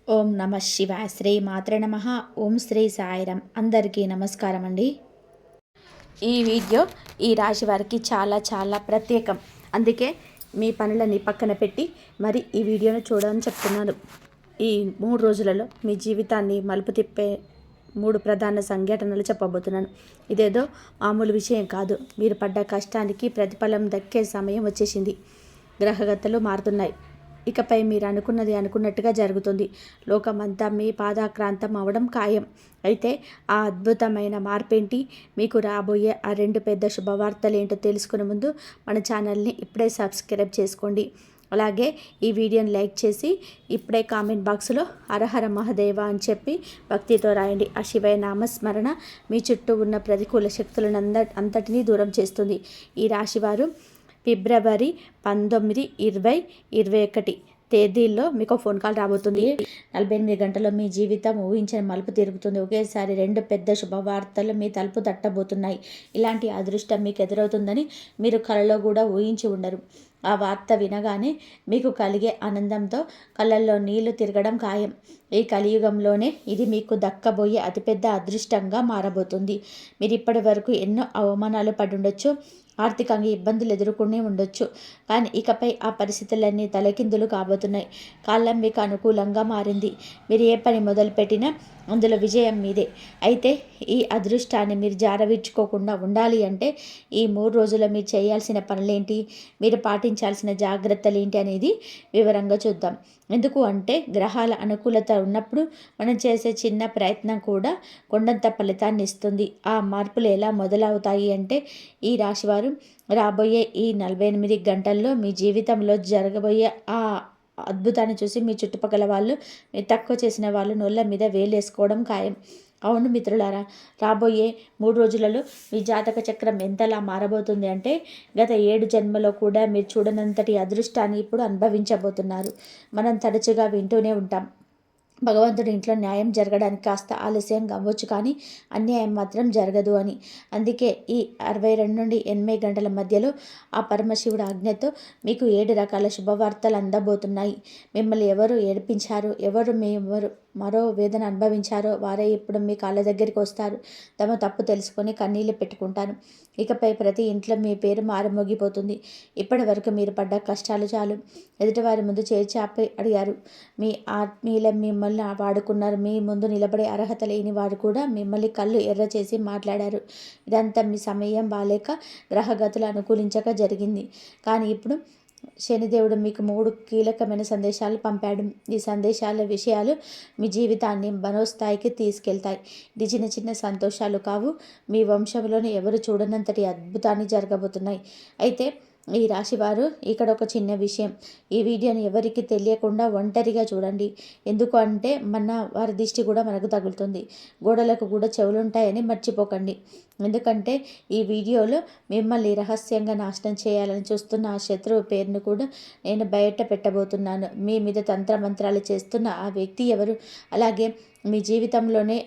ఓం నమ శివాయ. శ్రీ మాత్రే నమ. ఓం శ్రీ సాయిరం. అందరికీ నమస్కారం అండి. ఈ వీడియో ఈ రాశి వారికి చాలా చాలా ప్రత్యేకం. అందుకే మీ పనులని పక్కన పెట్టి మరి ఈ వీడియోను చూడని చెప్తున్నాను. ఈ 3 రోజులలో మీ జీవితాన్ని మలుపు తిప్పే 3 ప్రధాన సంఘటనలు చెప్పబోతున్నాను. ఇదేదో మామూలు విషయం కాదు. మీరు పడ్డ కష్టానికి ప్రతిఫలం దక్కే సమయం వచ్చేసింది. గ్రహగతులు మారుతున్నాయి. ఇకపై మీరు అనుకున్నది అనుకున్నట్టుగా జరుగుతుంది. లోకమంతా మీ పాదాక్రాంతం అవడం ఖాయం. అయితే ఆ అద్భుతమైన మార్పేంటి, మీకు రాబోయే ఆ 2 పెద్ద శుభవార్తలు ఏంటో తెలుసుకునే ముందు మన ఛానల్ని ఇప్పుడే సబ్స్క్రైబ్ చేసుకోండి. అలాగే ఈ వీడియోని లైక్ చేసి ఇప్పుడే కామెంట్ బాక్స్లో హరహర మహదేవ అని చెప్పి భక్తితో రాయండి. ఆ శివయ నామస్మరణ మీ చుట్టూ ఉన్న ప్రతికూల శక్తులను అంతటినీ దూరం చేస్తుంది. ఈ రాశివారు ఫిబ్రవరి 19, 20, 21 తేదీల్లో మీకు ఫోన్ కాల్ రాబోతుంది. 48 గంటల్లో మీ జీవితం ఊహించిన మలుపు తిరుగుతుంది. ఒకేసారి 2 పెద్ద శుభవార్తలు మీ తలుపు తట్టబోతున్నాయి. ఇలాంటి అదృష్టం మీకు ఎదురవుతుందని మీరు కలలో కూడా ఊహించి ఉండరు. ఆ వార్త వినగానే మీకు కలిగే ఆనందంతో కళ్ళల్లో నీళ్లు తిరగడం ఖాయం. ఈ కలియుగంలోనే ఇది మీకు దక్కబోయే అతిపెద్ద అదృష్టంగా మారబోతుంది. మీరు ఇప్పటి వరకు ఎన్నో అవమానాలు పడుండొచ్చు, ఆర్థికంగా ఇబ్బందులు ఎదుర్కొనే ఉండొచ్చు. కానీ ఇకపై ఆ పరిస్థితులన్నీ తలకిందులు కాబోతున్నాయి. కాలం మీకు అనుకూలంగా మారింది. మీరు ఏ పని మొదలుపెట్టినా అందులో విజయం మీదే. అయితే ఈ అదృష్టాన్ని మీరు జారవిడ్చుకోకుండా ఉండాలి అంటే ఈ 3 రోజుల్లో మీరు చేయాల్సిన పనులేంటి, మీరు పాటించాల్సిన జాగ్రత్తలు ఏంటి అనేది వివరంగా చూద్దాం. ఎందుకు అంటే గ్రహాల అనుకూలత ఉన్నప్పుడు మనం చేసే చిన్న ప్రయత్నం కూడా కొండంత ఫలితాన్ని ఇస్తుంది. ఆ మార్పులు ఎలా మొదలవుతాయి అంటే ఈ రాశివారు రాబోయే ఈ 48 గంటల్లో మీ జీవితంలో జరగబోయే ఆ అద్భుతాన్ని చూసి మీ చుట్టుపక్కల వాళ్ళు, మీరు తక్కువ చేసిన వాళ్ళు నోళ్ళ మీద వేలేసుకోవడం ఖాయం. అవును మిత్రులారా, రాబోయే 3 రోజులలో మీ జాతక చక్రం ఎంతలా మారబోతుంది అంటే గత 7 జన్మలో కూడా మీరు చూడనంతటి అదృష్టాన్ని ఇప్పుడు అనుభవించబోతున్నారు. మనం తరచుగా వింటూనే ఉంటాం, భగవంతుడి ఇంట్లో న్యాయం జరగడానికి కాస్త ఆలస్యం అవ్వచ్చు కానీ అన్యాయం మాత్రం జరగదు అని. అందుకే ఈ 62 నుండి 8 గంటల మధ్యలో ఆ పరమశివుడు ఆజ్ఞతో మీకు 7 రకాల శుభవార్తలు అందబోతున్నాయి. మిమ్మల్ని ఎవరు ఏడిపించారు, ఎవరు మరో వేదన అనుభవించారో వారే ఇప్పుడు మీ కాళ్ళ దగ్గరికి వస్తారు. తమ తప్పు తెలుసుకొని కన్నీళ్ళు పెట్టుకుంటారు. ఇకపై ప్రతి ఇంట్లో మీ పేరు మారుమోగిపోతుంది. ఇప్పటి వరకు మీరు పడ్డ కష్టాలు చాలు. ఎదుటివారి ముందు చేచాపి అడిగారు. మీ ఆత్మీయుల మిమ్మల్ని వాడుకున్నారు. మీ ముందు నిలబడే అర్హత లేని వారు కూడా మిమ్మల్ని కళ్ళు ఎర్ర చేసి మాట్లాడారు. ఇదంతా మీ సమయం బాలేక గ్రహగతులు అనుకూలించక జరిగింది. కానీ ఇప్పుడు శనిదేవుడు మీకు 3 కీలకమైన సందేశాలు పంపాడు. ఈ సందేశాల విషయాలు మీ జీవితాన్ని మనోస్థాయికి తీసుకెళ్తాయి. ఇది చిన్న చిన్న సంతోషాలు కావు, మీ వంశంలోనే ఎవరు చూడనంతటి అద్భుతాన్ని జరగబోతున్నాయి. అయితే ఈ రాశివారు ఇక్కడ ఒక చిన్న విషయం, ఈ వీడియోని ఎవరికి తెలియకుండా ఒంటరిగా చూడండి. ఎందుకు అంటే వారి దిష్టి కూడా మనకు తగులుతుంది. గోడలకు కూడా చెవులుంటాయని మర్చిపోకండి. ఎందుకంటే ఈ వీడియోలో మిమ్మల్ని రహస్యంగా నాశనం చేయాలని చూస్తున్న ఆ శత్రువు పేరును కూడా నేను బయట పెట్టబోతున్నాను. మీ మీద తంత్రమంత్రాలు చేస్తున్న ఆ వ్యక్తి ఎవరు, అలాగే మీ జీవితంలోనే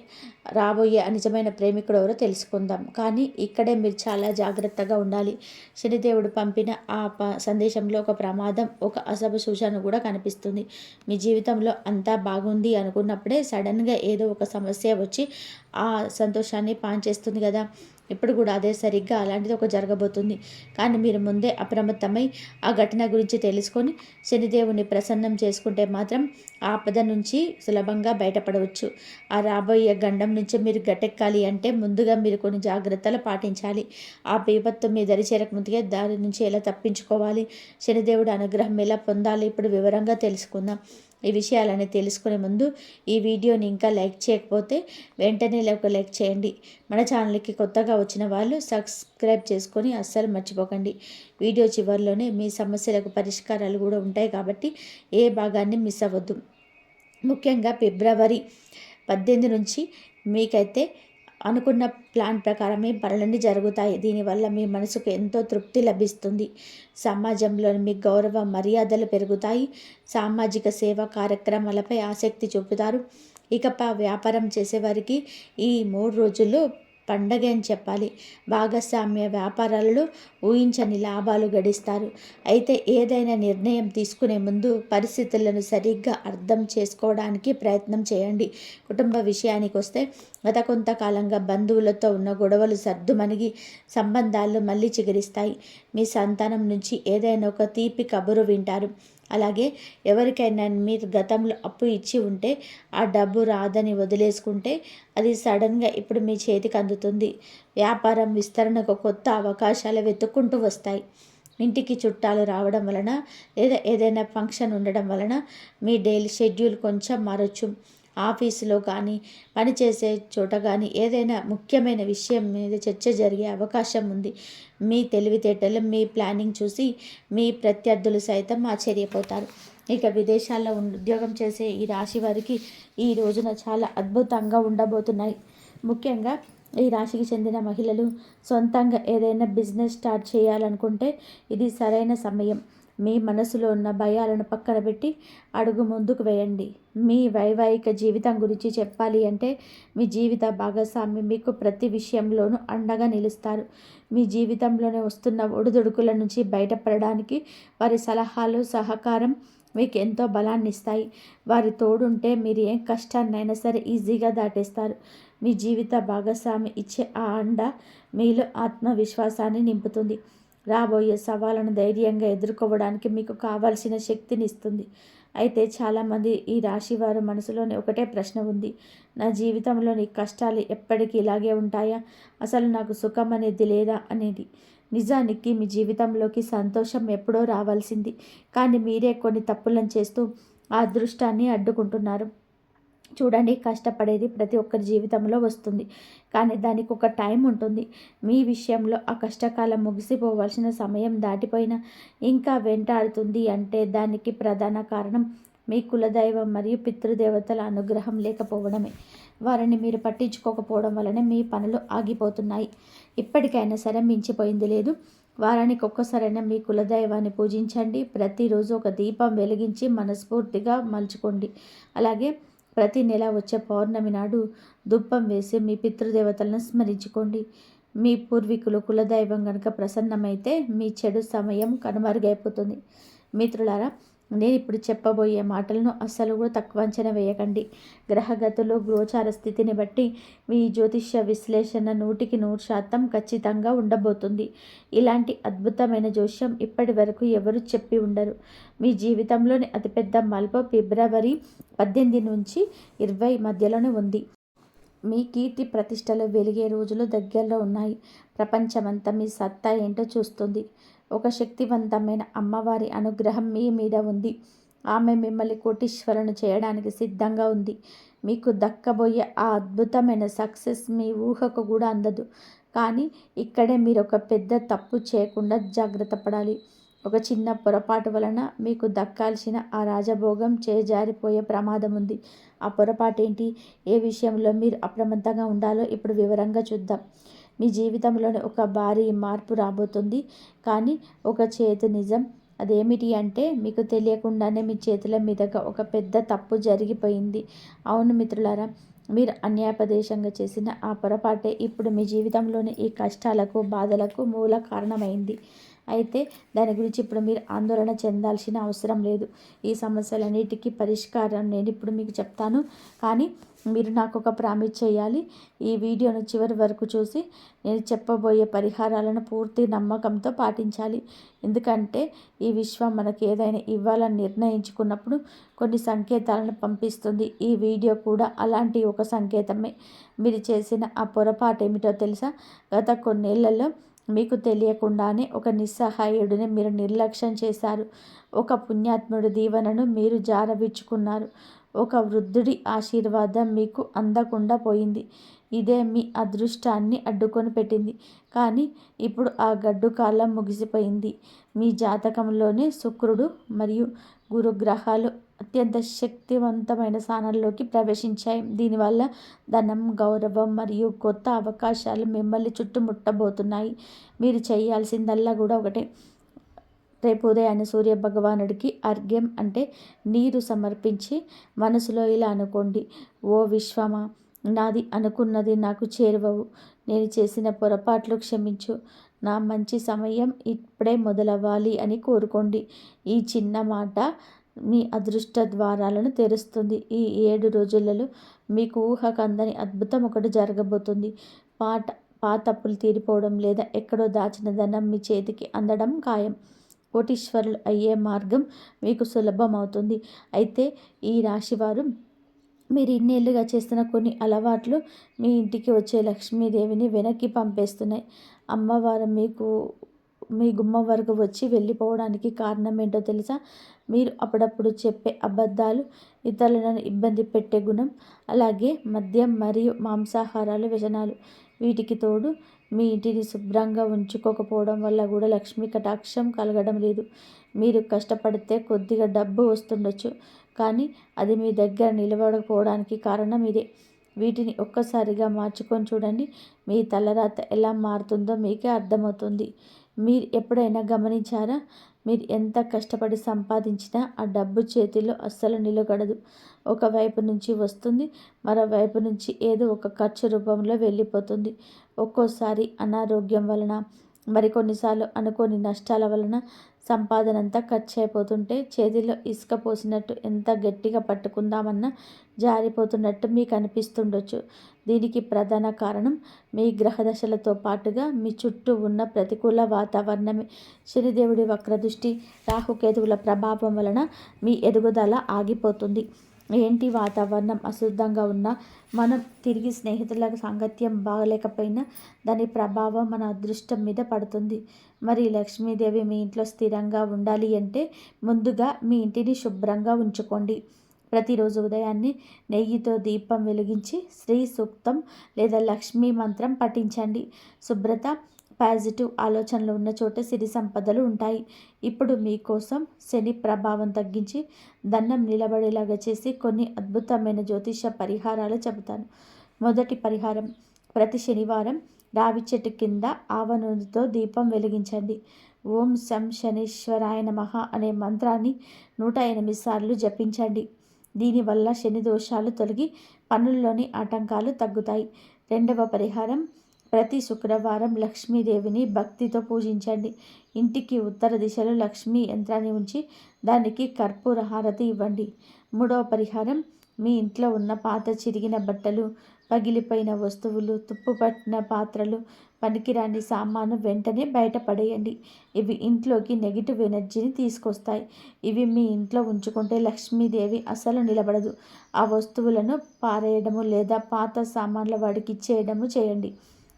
రాబోయే నిజమైన ప్రేమికుడు ఎవరో తెలుసుకుందాం. కానీ ఇక్కడే మీరు చాలా జాగ్రత్తగా ఉండాలి. శనిదేవుడు పంపిన ఆ సందేశంలో ఒక ప్రమాదం, ఒక అశుభ సూచన కూడా కనిపిస్తుంది. మీ జీవితంలో అంతా బాగుంది అనుకున్నప్పుడే సడన్గా ఏదో ఒక సమస్య వచ్చి ఆ సంతోషాన్ని పాంచేస్తుంది కదా. ఇప్పుడు కూడా అదే సరిగ్గా అలాంటిది ఒక జరగబోతుంది. కానీ మీరు ముందే అప్రమత్తమై ఆ ఘటన గురించి తెలుసుకొని శనిదేవుని ప్రసన్నం చేసుకుంటే మాత్రం ఆపద నుంచి సులభంగా బయటపడవచ్చు. ఆ రాబోయే గండం నుంచి మీరు గట్టెక్కాలి అంటే ముందుగా మీరు కొన్ని జాగ్రత్తలు పాటించాలి. ఆ విపత్తు మీ దరి చేరకముందుగా దాని నుంచి ఎలా తప్పించుకోవాలి, శనిదేవుడి అనుగ్రహం ఎలా పొందాలి, ఇప్పుడు వివరంగా తెలుసుకుందాం. ఈ విషయాలని తెలుసుకునే ముందు ఈ వీడియోని ఇంకా లైక్ చేయకపోతే వెంటనే ఒక లైక్ చేయండి. మన ఛానల్కి కొత్తగా వచ్చిన వాళ్ళు సబ్స్క్రైబ్ చేసుకొని అస్సలు మర్చిపోకండి. వీడియో చివరిలోనే మీ సమస్యలకు పరిష్కారాలు కూడా ఉంటాయి కాబట్టి ఏ భాగాన్ని మిస్ అవ్వద్దు. ముఖ్యంగా ఫిబ్రవరి 18 నుంచి మీకైతే అనుకున్న ప్లాన్ ప్రకారమే పనులన్నీ జరుగుతాయి. దీనివల్ల మీ మనసుకు ఎంతో తృప్తి లభిస్తుంది. సమాజంలో మీ గౌరవ మర్యాదలు పెరుగుతాయి. సామాజిక సేవా కార్యక్రమాలపై ఆసక్తి చూపుతారు. ఇకపై వ్యాపారం చేసేవారికి ఈ 3 రోజుల్లో పండగ అని చెప్పాలి. భాగస్వామ్య వ్యాపారాలలో ఊహించని లాభాలు గడిస్తారు. అయితే ఏదైనా నిర్ణయం తీసుకునే ముందు పరిస్థితులను సరిగ్గా అర్థం చేసుకోవడానికి ప్రయత్నం చేయండి. కుటుంబ విషయానికి వస్తే గత కొంతకాలంగా బంధువులతో ఉన్న గొడవలు సర్దుమణిగి సంబంధాలు మళ్ళీ చిగురిస్తాయి. మీ సంతానం నుంచి ఏదైనా ఒక తీపి కబురు వింటారు. అలాగే ఎవరికైనా మీరు గతంలో అప్పు ఇచ్చి ఉంటే ఆ డబ్బు రాదని వదిలేసుకుంటే అది సడన్గా ఇప్పుడు మీ చేతికి అందుతుంది. వ్యాపారం విస్తరణకు కొత్త అవకాశాలు వెతుక్కుంటూ వస్తాయి. ఇంటికి చుట్టాలు రావడం వలన లేదా ఏదైనా ఫంక్షన్ ఉండడం వలన మీ డైలీ షెడ్యూల్ కొంచెం మారచ్చు. ఆఫీసులో కానీ పనిచేసే చోట కానీ ఏదైనా ముఖ్యమైన విషయం మీద చర్చ జరిగే అవకాశం ఉంది. మీ తెలివితేటలు మీ ప్లానింగ్ చూసి మీ ప్రత్యర్థులు సైతం ఆశ్చర్యపోతారు. ఇక విదేశాల్లో ఉద్యోగం చేసే ఈ రాశి వారికి ఈ రోజున చాలా అద్భుతంగా ఉండబోతున్నాయి. ముఖ్యంగా ఈ రాశికి చెందిన మహిళలు సొంతంగా ఏదైనా బిజినెస్ స్టార్ట్ చేయాలనుకుంటే ఇది సరైన సమయం. మీ మనసులో ఉన్న భయాలను పక్కన పెట్టి అడుగు ముందుకు వేయండి. మీ వైవాహిక జీవితం గురించి చెప్పాలి అంటే మీ జీవిత భాగస్వామి మీకు ప్రతి విషయంలోనూ అండగా నిలుస్తారు. మీ జీవితంలోనే వస్తున్న ఒడిదుడుకుల నుంచి బయటపడడానికి వారి సలహాలు సహకారం మీకు ఎంతో బలాన్ని ఇస్తాయి. వారి తోడుంటే మీరు ఏ కష్టాన్నైనా సరే ఈజీగా దాటేస్తారు. మీ జీవిత భాగస్వామి ఇచ్చే ఆ అండ మీలో ఆత్మవిశ్వాసాన్ని నింపుతుంది. రాబోయే సవాళ్ళను ధైర్యంగా ఎదుర్కోవడానికి మీకు కావాల్సిన శక్తిని ఇస్తుంది. అయితే చాలామంది ఈ రాశి వారి మనసులోని ఒకటే ప్రశ్న ఉంది. నా జీవితంలోని కష్టాలు ఎప్పటికీ ఇలాగే ఉంటాయా? అసలు నాకు సుఖం అనేది లేదా అనేది. నిజానికి మీ జీవితంలోకి సంతోషం ఎప్పుడో రావాల్సింది. కానీ మీరే కొన్ని తప్పులను చేస్తూ ఆ అదృష్టాన్ని అడ్డుకుంటున్నారు. చూడండి, కష్టపడేది ప్రతి ఒక్కరి జీవితంలో వస్తుంది. కానీ దానికి ఒక టైం ఉంటుంది. మీ విషయంలో ఆ కష్టకాలం ముగిసిపోవాల్సిన సమయం దాటిపోయినా ఇంకా వెంటాడుతుంది అంటే దానికి ప్రధాన కారణం మీ కులదైవం మరియు పితృదేవతల అనుగ్రహం లేకపోవడమే. వారిని మీరు పట్టించుకోకపోవడం వలన మీ పనులు ఆగిపోతున్నాయి. ఇప్పటికైనా సరే మించిపోయింది లేదు. వారానికి ఒక్కసారైనా మీ కులదైవాన్ని పూజించండి. ప్రతిరోజు ఒక దీపం వెలిగించి మనస్ఫూర్తిగా మలుచుకోండి. అలాగే ప్రతి నెల వచ్చే పౌర్ణమి నాడు ధూపం వేసి మీ పితృదేవతలను స్మరించుకోండి. మీ పూర్వీకులు కులదైవం కనుక ప్రసన్నమైతే మీ చెడు సమయం కనుమరుగైపోతుంది. మిత్రులారా, నేను ఇప్పుడు చెప్పబోయే మాటలను అస్సలు కూడా తక్కువ అంచనా వేయకండి. గ్రహగతులు గోచార స్థితిని బట్టి మీ జ్యోతిష్య విశ్లేషణ 100% ఖచ్చితంగా ఉండబోతుంది. ఇలాంటి అద్భుతమైన జోష్యం ఇప్పటి వరకు ఎవరు చెప్పి ఉండరు. మీ జీవితంలోని అతిపెద్ద మలుపు ఫిబ్రవరి 18 నుంచి 20 మధ్యలోనే ఉంది. మీ కీర్తి ప్రతిష్టలు వెలిగే రోజులు దగ్గరలో ఉన్నాయి. ప్రపంచమంతా మీ సత్తా ఏంటో చూస్తుంది. ఒక శక్తివంతమైన అమ్మవారి అనుగ్రహం మీ మీద ఉంది. ఆమె మిమ్మల్ని కోటీశ్వరులను చేయడానికి సిద్ధంగా ఉంది. మీకు దక్కబోయే ఆ అద్భుతమైన సక్సెస్ మీ ఊహకు కూడా అందదు. కానీ ఇక్కడే మీరు ఒక పెద్ద తప్పు చేయకుండా జాగ్రత్త పడాలి. ఒక చిన్న పొరపాటు వలన మీకు దక్కాల్సిన ఆ రాజభోగం చేజారిపోయే ప్రమాదం ఉంది. ఆ పొరపాటు ఏంటి, ఏ విషయంలో మీరు అప్రమత్తంగా ఉండాలో ఇప్పుడు వివరంగా చూద్దాం. మీ జీవితంలోనే ఒక భారీ మార్పు రాబోతుంది. కానీ ఒక చేదు నిజం. అదేమిటి అంటే మీకు తెలియకుండానే మీ చేతుల మీదుగా ఒక పెద్ద తప్పు జరిగిపోయింది. అవును మిత్రులారా, మీరు అన్యాపదేశంగా చేసిన ఆ పొరపాటే ఇప్పుడు మీ జీవితంలోని ఈ కష్టాలకు బాధలకు మూల కారణమైంది. అయితే దాని గురించి ఇప్పుడు మీరు ఆందోళన చెందాల్సిన అవసరం లేదు. ఈ సమస్యలన్నిటికీ పరిష్కారం నేను ఇప్పుడు మీకు చెప్తాను. కానీ మీరు నాకు ఒక ప్రామిస్ చేయాలి. ఈ వీడియోను చివరి వరకు చూసి నేను చెప్పబోయే పరిహారాలను పూర్తి నమ్మకంతో పాటించాలి. ఎందుకంటే ఈ విశ్వం మనకు ఏదైనా ఇవ్వాలని నిర్ణయించుకున్నప్పుడు కొన్ని సంకేతాలను పంపిస్తుంది. ఈ వీడియో కూడా అలాంటి ఒక సంకేతమే. మీరు చేసిన ఆ పొరపాటు ఏమిటో తెలుసా? గత కొన్నేళ్లలో మీకు తెలియకుండానే ఒక నిస్సహాయుడిని మీరు నిర్లక్ష్యం చేశారు. ఒక పుణ్యాత్ముడి దీవెనను మీరు జారవిడ్చుకున్నారు. ఒక వృద్ధుడి ఆశీర్వాదం మీకు అందకుండా పోయింది. ఇదే మీ అదృష్టాన్ని అడ్డుకొని పెట్టింది. కానీ ఇప్పుడు ఆ గడ్డు కాలం ముగిసిపోయింది. మీ జాతకంలోనే శుక్రుడు మరియు గురుగ్రహాలు అత్యంత శక్తివంతమైన స్థానాల్లోకి ప్రవేశించాయి. దీనివల్ల ధనం, గౌరవం మరియు కొత్త అవకాశాలు మిమ్మల్ని చుట్టుముట్టబోతున్నాయి. మీరు చేయాల్సిందల్లా కూడా ఒకటే. రేపు ఉదయాన్నే సూర్య భగవానుడికి అర్ఘ్యం అంటే నీరు సమర్పించి మనసులో ఇలా అనుకోండి: ఓ విశ్వమా, నాది అనుకున్నది నాకు చేరువవు. నేను చేసిన పొరపాట్లు క్షమించు. నా మంచి సమయం ఇప్పుడే మొదలవ్వాలి అని కోరుకోండి. ఈ చిన్న మాట మీ అదృష్ట ద్వారాలను తెరుస్తుంది. ఈ 7 రోజులలో మీకు ఊహకందని అద్భుతం ఒకటి జరగబోతుంది. పాట పాతప్పులు తీరిపోవడం లేదా ఎక్కడో దాచిన ధనం మీ చేతికి అందడం ఖాయం. కోటీశ్వరులు అయ్యే మార్గం మీకు సులభమవుతుంది. అయితే ఈ రాశివారు మీరు ఇన్నేళ్లుగా చేస్తున్న కొన్ని అలవాట్లు మీ ఇంటికి వచ్చే లక్ష్మీదేవిని వెనక్కి పంపేస్తున్నాయి. అమ్మవారు మీ గుమ్మం వరకు వచ్చి వెళ్ళిపోవడానికి కారణం ఏంటో తెలుసా? మీరు అప్పుడప్పుడు చెప్పే అబద్ధాలు, ఇతరులను ఇబ్బంది పెట్టే గుణం, అలాగే మద్యం మరియు మాంసాహారాలు వ్యసనాలు. వీటికి తోడు మీ ఇంటిని శుభ్రంగా ఉంచుకోకపోవడం వల్ల కూడా లక్ష్మీ కటాక్షం కలగడం లేదు. మీరు కష్టపడితే కొద్దిగా డబ్బు వస్తుండొచ్చు, కానీ అది మీ దగ్గర నిలబడకపోవడానికి కారణం ఇదే. వీటిని ఒక్కసారిగా మార్చుకొని చూడండి. మీ తలరాత ఎలా మారుతుందో మీకే అర్థమవుతుంది. మీరు ఎప్పుడైనా గమనించారా? మీరు ఎంత కష్టపడి సంపాదించినా ఆ డబ్బు చేతిలో అస్సలు నిలకడదు. ఒకవైపు నుంచి వస్తుంది, మరోవైపు నుంచి ఏదో ఒక ఖర్చు రూపంలో వెళ్ళిపోతుంది. ఒక్కోసారి అనారోగ్యం వలన, మరికొన్నిసార్లు అనుకోని నష్టాల వలన సంపాదన అంతా ఖర్చు అయిపోతుంటే చేతిలో ఇసుక పోసినట్టు ఎంత గట్టిగా పట్టుకుందామన్నా జారిపోతున్నట్టు మీకు అనిపిస్తుండొచ్చు. దీనికి ప్రధాన కారణం మీ గ్రహదశలతో పాటుగా మీ చుట్టూ ఉన్న ప్రతికూల వాతావరణమే. శనిదేవుడి వక్రదృష్టి, రాహుకేతువుల ప్రభావం వలన మీ ఎదుగుదల ఆగిపోతుంది. ఏంటి వాతావరణం అశుద్ధంగా ఉన్నా, మనం తిరిగి స్నేహితుల సాంగత్యం బాగలేకపోయినా దాని ప్రభావం మన అదృష్టం మీద పడుతుంది. మరి లక్ష్మీదేవి మీ ఇంట్లో స్థిరంగా ఉండాలి అంటే ముందుగా మీ ఇంటిని శుభ్రంగా ఉంచుకోండి. ప్రతిరోజు ఉదయాన్నే నెయ్యితో దీపం వెలిగించి శ్రీ సూక్తం లేదా లక్ష్మీ మంత్రం పఠించండి. శుభ్రత, పాజిటివ్ ఆలోచనలు ఉన్న చోట సిరి సంపదలు ఉంటాయి. ఇప్పుడు మీకోసం శని ప్రభావం తగ్గించి దండం నిలబడేలాగా చేసి కొన్ని అద్భుతమైన జ్యోతిష పరిహారాలు చెబుతాను. మొదటి పరిహారం, ప్రతి శనివారం రావి చెట్టు కింద ఆవ నూనెతో దీపం వెలిగించండి. ఓం శం శనీశ్వరాయ నమః అనే మంత్రాన్ని 108 సార్లు జపించండి. దీనివల్ల శని దోషాలు తొలగి పనుల్లోని ఆటంకాలు తగ్గుతాయి. రెండవ పరిహారం, ప్రతి శుక్రవారం లక్ష్మీదేవిని భక్తితో పూజించండి. ఇంటికి ఉత్తర దిశలో లక్ష్మీ యంత్రాన్ని ఉంచి దానికి కర్పూర హారతి ఇవ్వండి. మూడవ పరిహారం, మీ ఇంట్లో ఉన్న పాత చిరిగిన బట్టలు, పగిలిపోయిన వస్తువులు, తుప్పుపట్టిన పాత్రలు, పనికిరాని సామాను వెంటనే బయటపడేయండి. ఇవి ఇంట్లోకి నెగిటివ్ ఎనర్జీని తీసుకొస్తాయి. ఇవి మీ ఇంట్లో ఉంచుకుంటే లక్ష్మీదేవి అసలు నిలబడదు. ఆ వస్తువులను పారేయడము లేదా పాత సామాన్ల వాడికి ఇచ్చేయడము చేయండి.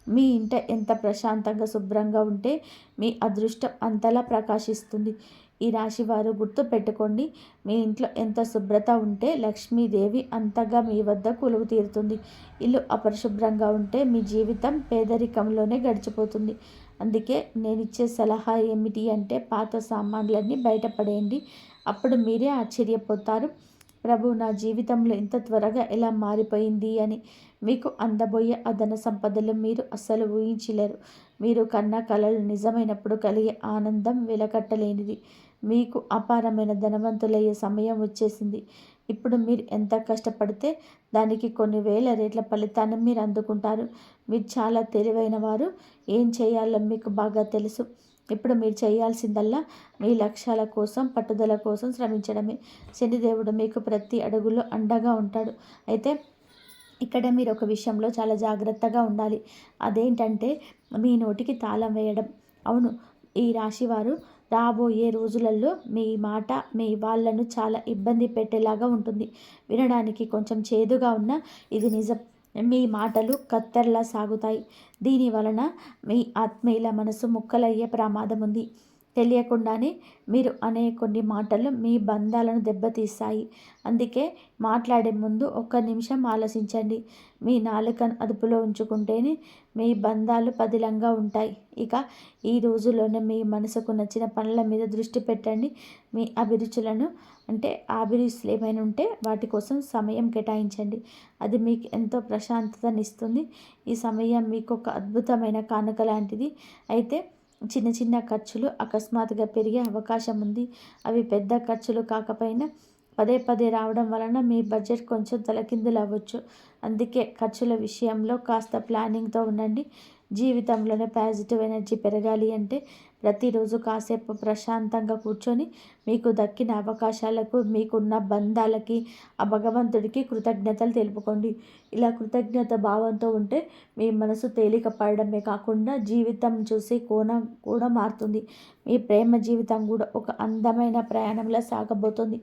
మీ ఇంట ఎంత ప్రశాంతంగా శుభ్రంగా ఉంటే మీ అదృష్టం అంతలా ప్రకాశిస్తుంది. ఈ రాశివారు గుర్తు పెట్టుకోండి, మీ ఇంట్లో ఎంత శుభ్రత ఉంటే లక్ష్మీదేవి అంతగా మీ వద్ద కొలువు తీరుతుంది. ఇల్లు అపరిశుభ్రంగా ఉంటే మీ జీవితం పేదరికంలోనే గడిచిపోతుంది. అందుకే నేను ఇచ్చే సలహా ఏమిటి అంటే పాత సామాన్లన్నీ బయటపడేయండి. అప్పుడు మీరే ఆశ్చర్యపోతారు, ప్రభు నా జీవితంలో ఇంత త్వరగా ఎలా మారిపోయింది అని. మీకు అందబోయే అదన సంపదలు మీరు అస్సలు ఊహించలేరు. మీరు కన్న కలలు నిజమైనప్పుడు కలిగే ఆనందం వెలకట్టలేనిది. మీకు అపారమైన ధనవంతులయ్యే సమయం వచ్చేసింది. ఇప్పుడు మీరు ఎంత కష్టపడితే దానికి కొన్ని వేల రేట్ల ఫలితాన్ని మీరు అందుకుంటారు. మీరు చాలా తెలివైన వారు. ఏం చేయాలో మీకు బాగా తెలుసు. ఇప్పుడు మీరు చేయాల్సిందల్లా మీ లక్ష్యాల కోసం, పట్టుదల కోసం శ్రమించడమే. శనిదేవుడు మీకు ప్రతి అడుగులో అండగా ఉంటాడు. అయితే ఇక్కడ మీరు ఒక విషయంలో చాలా జాగ్రత్తగా ఉండాలి. అదేంటంటే మీ నోటికి తాళం వేయడం. అవును, ఈ రాశివారు రాబోయే రోజులలో మీ మాట మీ వాళ్ళను చాలా ఇబ్బంది పెట్టేలాగా ఉంటుంది. వినడానికి కొంచెం చేదుగా ఉన్నా ఇది నిజం. మీ మాటలు కత్తెరలా సాగుతాయి. దీని వలన మీ ఆత్మీయుల మనసు ముక్కలయ్యే ప్రమాదం ఉంది. తెలియకుండానే మీరు అనే కొన్ని మాటలు మీ బంధాలను దెబ్బతీస్తాయి. అందుకే మాట్లాడే ముందు ఒక్క నిమిషం ఆలోచించండి. మీ నాలుకను అదుపులో ఉంచుకుంటేనే మీ బంధాలు పదిలంగా ఉంటాయి. ఇక ఈ రోజుల్లోనే మీ మనసుకు నచ్చిన పనుల మీద దృష్టి పెట్టండి. మీ అభిరుచులను అంటే అభిరుచులు ఏమైనా ఉంటే వాటి కోసం సమయం కేటాయించండి. అది మీకు ఎంతో ప్రశాంతతనిస్తుంది. ఈ సమయం మీకు ఒక అద్భుతమైన కానుక లాంటిది. అయితే చిన్న చిన్న ఖర్చులు అకస్మాత్తుగా పెరిగే అవకాశం ఉంది. అవి పెద్ద ఖర్చులు కాకపోయినా పదే పదే రావడం వలన మీ బడ్జెట్ కొంచెం తలకిందులు అవ్వచ్చు. అందుకే ఖర్చుల విషయంలో కాస్త ప్లానింగ్తో ఉండండి. జీవితంలోనే పాజిటివ్ ఎనర్జీ పెరగాలి అంటే ప్రతిరోజు కాసేపు ప్రశాంతంగా కూర్చొని మీకు దక్కిన అవకాశాలకు, మీకున్న బంధాలకి, ఆ భగవంతుడికి కృతజ్ఞతలు తెలుపుకోండి. ఇలా కృతజ్ఞత భావంతో ఉంటే మీ మనసు తేలిక పడడమే కాకుండా జీవితం చూసే కోణం కూడా మారుతుంది. మీ ప్రేమ జీవితం కూడా ఒక అందమైన ప్రయాణంలో సాగబోతుంది.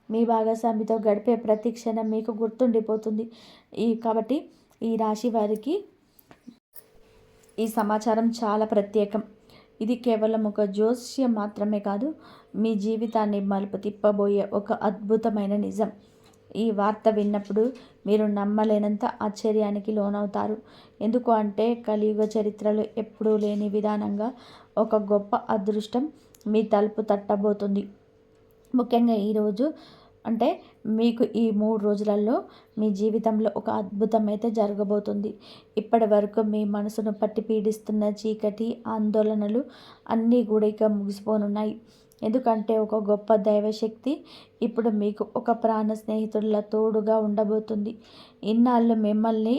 మీ భాగస్వామితో గడిపే ప్రతి క్షణం మీకు గుర్తుండిపోతుంది. కాబట్టి ఈ రాశి వారికి ఈ సమాచారం చాలా ప్రత్యేకం. ఇది కేవలం ఒక జోస్యం మాత్రమే కాదు, మీ జీవితాన్ని మలుపు తిప్పబోయే ఒక అద్భుతమైన నిజం. ఈ వార్త విన్నప్పుడు మీరు నమ్మలేనంత ఆశ్చర్యానికి లోనవుతారు. ఎందుకు అంటే కలియుగ చరిత్రలో ఎప్పుడూ లేని విధానంగా ఒక గొప్ప అదృష్టం మీ తలుపు తట్టబోతుంది. ముఖ్యంగా ఈరోజు అంటే మీకు ఈ 3 రోజులలో మీ జీవితంలో ఒక అద్భుతం అయితే జరగబోతుంది. ఇప్పటి వరకు మీ మనసును పట్టి పీడిస్తున్న చీకటి, ఆందోళనలు అన్నీ కూడా ఇక ముగిసిపోనున్నాయి. ఎందుకంటే ఒక గొప్ప దైవశక్తి ఇప్పుడు మీకు ఒక ప్రాణ స్నేహితుడిలా తోడుగా ఉండబోతుంది. ఇన్నాళ్ళు మిమ్మల్ని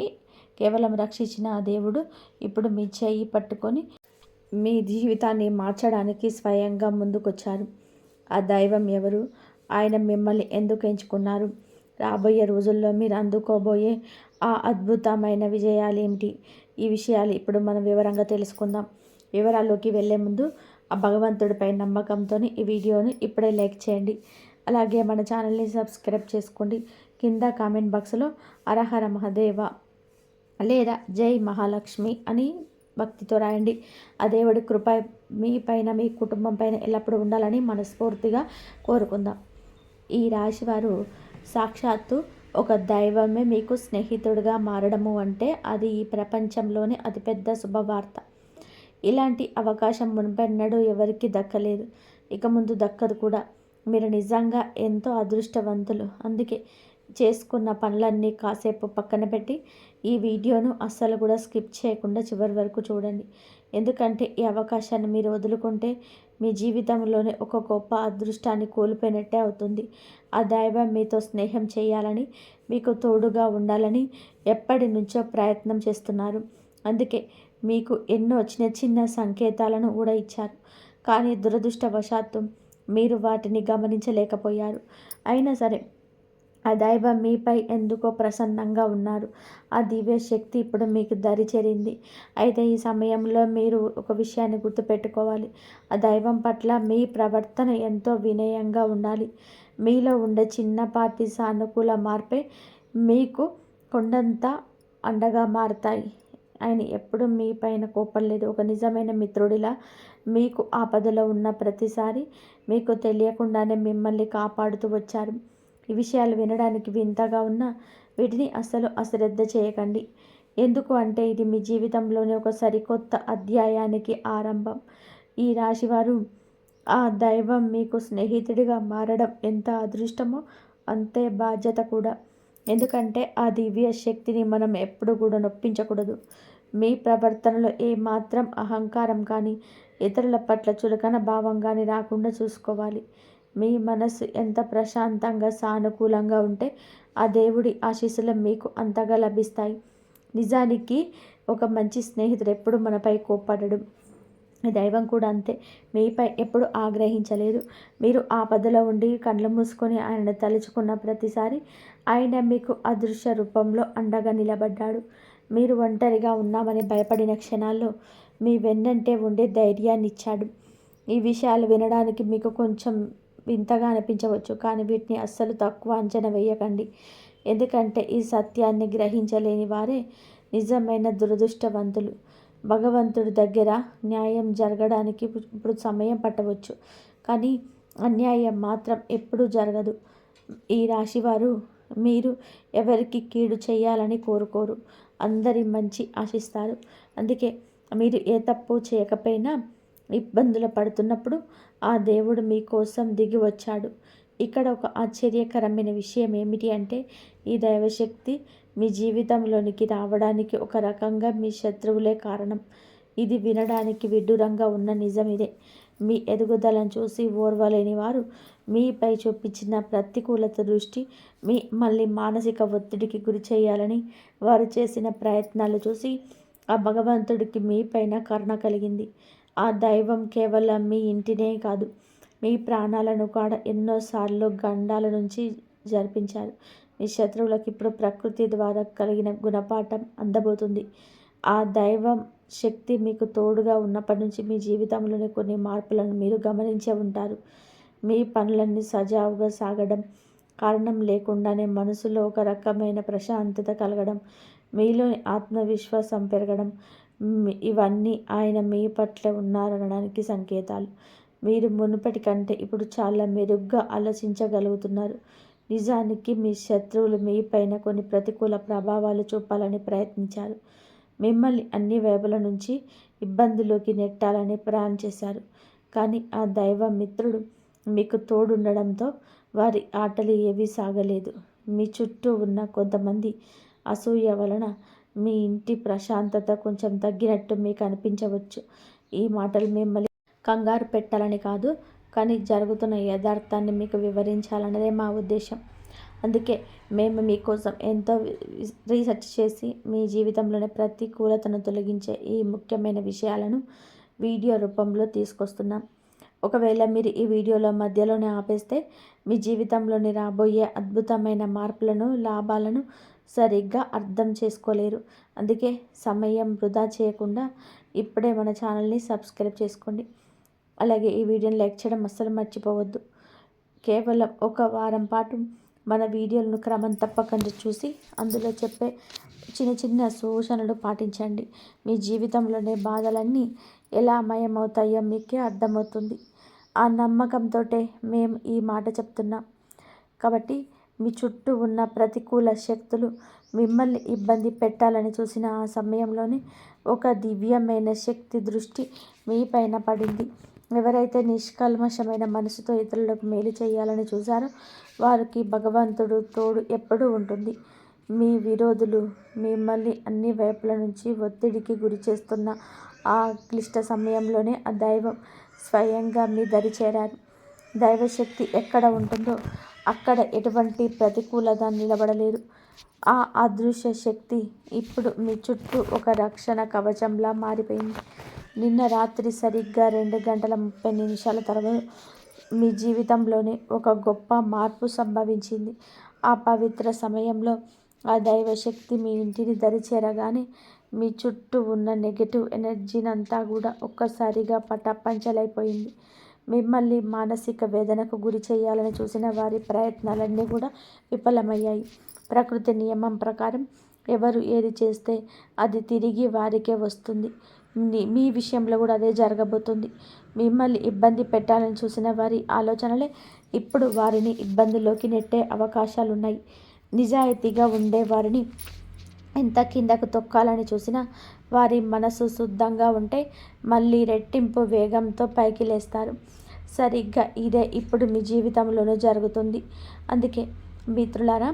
కేవలం రక్షించిన ఆ దేవుడు ఇప్పుడు మీ చెయ్యి పట్టుకొని మీ జీవితాన్ని మార్చడానికి స్వయంగా ముందుకొచ్చారు. ఆ దైవం ఎవరు? ఆయన మిమ్మల్ని ఎందుకు ఎంచుకున్నారు? రాబోయే రోజుల్లో మీరు అందుకోబోయే ఆ అద్భుతమైన విజయాలు ఏమిటి? ఈ విషయాలు ఇప్పుడు మనం వివరంగా తెలుసుకుందాం. వివరాల్లోకి వెళ్ళే ముందు ఆ భగవంతుడిపై నమ్మకంతో ఈ వీడియోని ఇప్పుడే లైక్ చేయండి. అలాగే మన ఛానల్ని సబ్స్క్రైబ్ చేసుకోండి. కింద కామెంట్ బాక్స్లో హరహర మహాదేవ లేదా జై మహాలక్ష్మి అని భక్తితో రాయండి. ఆ దేవుడి కృప మీ పైన, మీ కుటుంబం పైన ఎల్లప్పుడూ ఉండాలని మనస్ఫూర్తిగా కోరుకుందాం. ఈ రాశివారు సాక్షాత్తు ఒక దైవమే మీకు స్నేహితుడిగా మారడము అంటే అది ఈ ప్రపంచంలోనే అతిపెద్ద శుభవార్త. ఇలాంటి అవకాశం మునుపెన్నడూ ఎవరికి దక్కలేదు, ఇక ముందు దక్కదు కూడా. మీరు నిజంగా ఎంతో అదృష్టవంతులు. అందుకే చేసుకున్న పనులన్నీ కాసేపు పక్కన పెట్టి ఈ వీడియోను అస్సలు కూడా స్కిప్ చేయకుండా చివరి వరకు చూడండి. ఎందుకంటే ఈ అవకాశాన్ని మీరు వదులుకుంటే మీ జీవితంలోనే ఒక గొప్ప అదృష్టాన్ని కోల్పోయినట్టే అవుతుంది. ఆ దైవం మీతో స్నేహం చేయాలని, మీకు తోడుగా ఉండాలని ఎప్పటి నుంచో ప్రయత్నం చేస్తున్నారు. అందుకే మీకు ఎన్నో చిన్న చిన్న సంకేతాలను కూడా ఇచ్చారు. కానీ దురదృష్టవశాత్తు మీరు వాటిని గమనించలేకపోయారు. అయినా సరే ఆ దైవం మీపై ఎందుకో ప్రసన్నంగా ఉన్నారు. ఆ దివ్య శక్తి ఇప్పుడు మీకు దరి చేరింది. అయితే ఈ సమయంలో మీరు ఒక విషయాన్ని గుర్తుపెట్టుకోవాలి. ఆ దైవం పట్ల మీ ప్రవర్తన ఎంతో వినయంగా ఉండాలి. మీలో ఉండే చిన్నపాటి సానుకూల మార్పే మీకు కొండంత అండగా మారుతాయి. ఆయన ఎప్పుడు మీ పైన కోపడలేదు. ఒక నిజమైన మిత్రుడిలా మీకు ఆపదలో ఉన్న ప్రతిసారి మీకు తెలియకుండానే మిమ్మల్ని కాపాడుతూ వచ్చారు. ఈ విషయాలు వినడానికి వింతగా ఉన్నా వీటిని అస్సలు అశ్రద్ధ చేయకండి. ఎందుకు అంటే ఇది మీ జీవితంలోని ఒక సరికొత్త అధ్యాయానికి ఆరంభం. ఈ రాశివారు ఆ దైవం మీకు స్నేహితుడిగా మారడం ఎంత అదృష్టమో అంతే బాధ్యత కూడా. ఎందుకంటే ఆ దివ్య శక్తిని మనం ఎప్పుడు కూడా నొప్పించకూడదు. మీ ప్రవర్తనలో ఏమాత్రం అహంకారం కానీ, ఇతరుల పట్ల చులకన భావం కానీ రాకుండా చూసుకోవాలి. మీ మనసు ఎంత ప్రశాంతంగా, సానుకూలంగా ఉంటే ఆ దేవుడి ఆశీస్సులు మీకు అంతగా లభిస్తాయి. నిజానికి ఒక మంచి స్నేహితుడు ఎప్పుడు మనపై కోప్పడడు. దైవం కూడా అంతే, మీపై ఎప్పుడు ఆగ్రహించలేదు. మీరు ఆపదలో ఉండి కళ్ళు మూసుకొని ఆయనను తలుచుకున్న ప్రతిసారి ఆయన మీకు అదృశ్య రూపంలో అండగా నిలబడ్డాడు. మీరు ఒంటరిగా ఉన్నామని భయపడిన క్షణాల్లో మీ వెన్నంటే ఉండే ధైర్యాన్ని ఇచ్చాడు. ఈ విషయాలు వినడానికి మీకు కొంచెం వింతగా అనిపించవచ్చు, కానీ వీటిని అస్సలు తక్కువ అంచనా వేయకండి. ఎందుకంటే ఈ సత్యాన్ని గ్రహించలేని వారే నిజమైన దురదృష్టవంతులు. భగవంతుడి దగ్గర న్యాయం జరగడానికి ఇప్పుడు సమయం పట్టవచ్చు, కానీ అన్యాయం మాత్రం ఎప్పుడూ జరగదు. ఈ రాశివారు మీరు ఎవరికి కీడు చేయాలని కోరుకోరు, అందరి మంచి ఆశిస్తారు. అందుకే మీరు ఏ తప్పు చేయకపోయినా ఇబ్బందులు పడుతున్నప్పుడు ఆ దేవుడు మీకోసం దిగి వచ్చాడు. ఇక్కడ ఒక ఆశ్చర్యకరమైన విషయం ఏమిటి అంటే ఈ దైవశక్తి మీ జీవితంలోనికి రావడానికి ఒక రకంగా మీ శత్రువులే కారణం. ఇది వినడానికి విడ్డూరంగా ఉన్న నిజం ఇదే. మీ ఎదుగుదలను చూసి ఓర్వలేని వారు మీపై చూపించిన ప్రతికూలత దృష్టి మళ్ళీ మానసిక ఒత్తిడికి గురి చేయాలని వారు చేసిన ప్రయత్నాలు చూసి ఆ భగవంతుడికి మీపైన కరుణ కలిగింది. ఆ దైవం కేవలం మీ ఇంటినే కాదు, మీ ప్రాణాలను కూడా ఎన్నోసార్లు గండాల నుంచి జరిపించారు. మీ శత్రువులకు ఇప్పుడు ప్రకృతి ద్వారా కలిగిన గుణపాఠం అందబోతుంది. ఆ దైవం శక్తి మీకు తోడుగా ఉన్నప్పటి నుంచి మీ జీవితంలోని కొన్ని మార్పులను మీరు గమనించే ఉంటారు. మీ పనులన్నీ సజావుగా సాగడం, కారణం లేకుండానే మనసులో ఒక రకమైన ప్రశాంతత కలగడం, మీలోని ఆత్మవిశ్వాసం పెరగడం, ఇవన్నీ ఆయన మీ పట్ల ఉన్నారనడానికి సంకేతాలు. మీరు మునుపటి కంటే ఇప్పుడు చాలా మెరుగ్గా ఆలోచించగలుగుతున్నారు. నిజానికి మీ శత్రువులు మీపైన కొన్ని ప్రతికూల ప్రభావాలు చూపాలని ప్రయత్నించారు. మిమ్మల్ని అన్ని వైపుల నుంచి ఇబ్బందులోకి నెట్టాలని ప్లాన్ చేశారు. కానీ ఆ దైవ మిత్రుడు మీకు తోడుండడంతో వారి ఆటలు ఏవీ సాగలేదు. మీ చుట్టూ ఉన్న కొంతమంది అసూయ వలన మీ ఇంటి ప్రశాంతత కొంచెం తగ్గినట్టు మీకు అనిపించవచ్చు. ఈ మాటలు మిమ్మల్ని కంగారు పెట్టాలని కాదు, కానీ జరుగుతున్న యథార్థాన్ని మీకు వివరించాలన్నదే మా ఉద్దేశం. అందుకే మేము మీకోసం ఎంతో రీసెర్చ్ చేసి మీ జీవితంలోని ప్రతికూలతను తొలగించే ఈ ముఖ్యమైన విషయాలను వీడియో రూపంలో తీసుకొస్తున్నాం. ఒకవేళ మీరు ఈ వీడియోలో మధ్యలోనే ఆపేస్తే మీ జీవితంలోని రాబోయే అద్భుతమైన మార్పులను, లాభాలను సరిగ్గా అర్థం చేసుకోలేరు. అందుకే సమయం వృధా చేయకుండా ఇప్పుడే మన ఛానల్ని సబ్స్క్రైబ్ చేసుకోండి. అలాగే ఈ వీడియోని లైక్ చేయడం అస్సలు మర్చిపోవద్దు. కేవలం ఒక వారం పాటు మన వీడియోలను క్రమం తప్పకుండా చూసి అందులో చెప్పే చిన్న చిన్న సూచనలు పాటించండి. మీ జీవితంలోనే బాధలన్నీ ఎలా మయమవుతాయో మీకే అర్థమవుతుంది. ఆ నమ్మకంతో మేము ఈ మాట చెప్తున్నాం. కాబట్టి మీ చుట్టూ ఉన్న ప్రతికూల శక్తులు మిమ్మల్ని ఇబ్బంది పెట్టాలని చూసిన ఆ సమయంలోనే ఒక దివ్యమైన శక్తి దృష్టి మీపైన పడింది. ఎవరైతే నిష్కల్మషమైన మనసుతో ఇతరులకు మేలు చేయాలని చూశారో వారికి భగవంతుడు తోడు ఎప్పుడూ ఉంటుంది. మీ విరోధులు మిమ్మల్ని అన్ని వైపుల నుంచి ఒత్తిడికి గురి చేస్తున్న ఆ క్లిష్ట సమయంలోనే ఆ దైవం స్వయంగా మీ దరి చేరారు. దైవశక్తి ఎక్కడ ఉంటుందో అక్కడ ఎటువంటి ప్రతికూలత నిలబడలేదు. ఆ అదృశ్య శక్తి ఇప్పుడు మీ చుట్టూ ఒక రక్షణ కవచంలా మారిపోయింది. నిన్న రాత్రి సరిగ్గా 2:30 తర్వాత మీ జీవితంలోనే ఒక గొప్ప మార్పు సంభవించింది. ఆ పవిత్ర సమయంలో ఆ దైవశక్తి మీ ఇంటిని దరిచేరగానే మీ చుట్టూ ఉన్న నెగటివ్ ఎనర్జీనంతా కూడా ఒక్కసారిగా పటాపంచలైపోయింది. మిమ్మల్ని మానసిక వేదనకు గురి చేయాలని చూసిన వారి ప్రయత్నాలన్నీ కూడా విఫలమయ్యాయి. ప్రకృతి నియమం ప్రకారం ఎవరు ఏది చేస్తే అది తిరిగి వారికే వస్తుంది. మీ విషయంలో కూడా అదే జరగబోతుంది. మిమ్మల్ని ఇబ్బంది పెట్టాలని చూసిన వారి ఆలోచనలే ఇప్పుడు వారిని ఇబ్బందుల్లోకి నెట్టే అవకాశాలున్నాయి. నిజాయితీగా ఉండే వారిని ఎంత కిందకు తొక్కాలని చూసినా వారి మనసు శుద్ధంగా ఉంటే మళ్ళీ రెట్టింపు వేగంతో పైకి లేస్తారు. సరిగ్గా ఇదే ఇప్పుడు మీ జీవితంలోనూ జరుగుతుంది. అందుకే మిత్రులారా,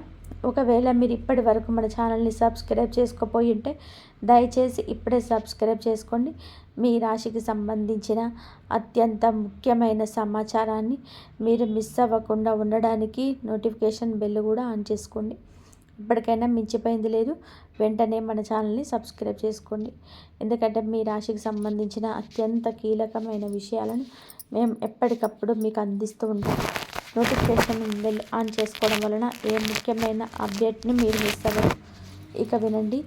ఒకవేళ మీరు ఇప్పటి వరకు మన ఛానల్ని సబ్స్క్రైబ్ చేసుకోపోయి ఉంటే దయచేసి ఇప్పుడే సబ్స్క్రైబ్ చేసుకోండి. మీ రాశికి సంబంధించిన అత్యంత ముఖ్యమైన సమాచారాన్ని మీరు మిస్ అవ్వకుండా ఉండడానికి నోటిఫికేషన్ బెల్ కూడా ఆన్ చేసుకోండి. ఇప్పటికైనా మించిపోయింది లేదు, వెంటనే మన ఛానల్ని సబ్స్క్రైబ్ చేసుకోండి. ఎందుకంటే మీ రాశికి సంబంధించిన అత్యంత కీలకమైన విషయాలను మేము ఎప్పటికప్పుడు మీకు అందిస్తూ ఉంటాం. నోటిఫికేషన్ బెల్ ఆన్ చేసుకోవడం వలన ఏ ముఖ్యమైన అప్డేట్ని మీరు మిస్ అవ్వరు. ఇక వినండి,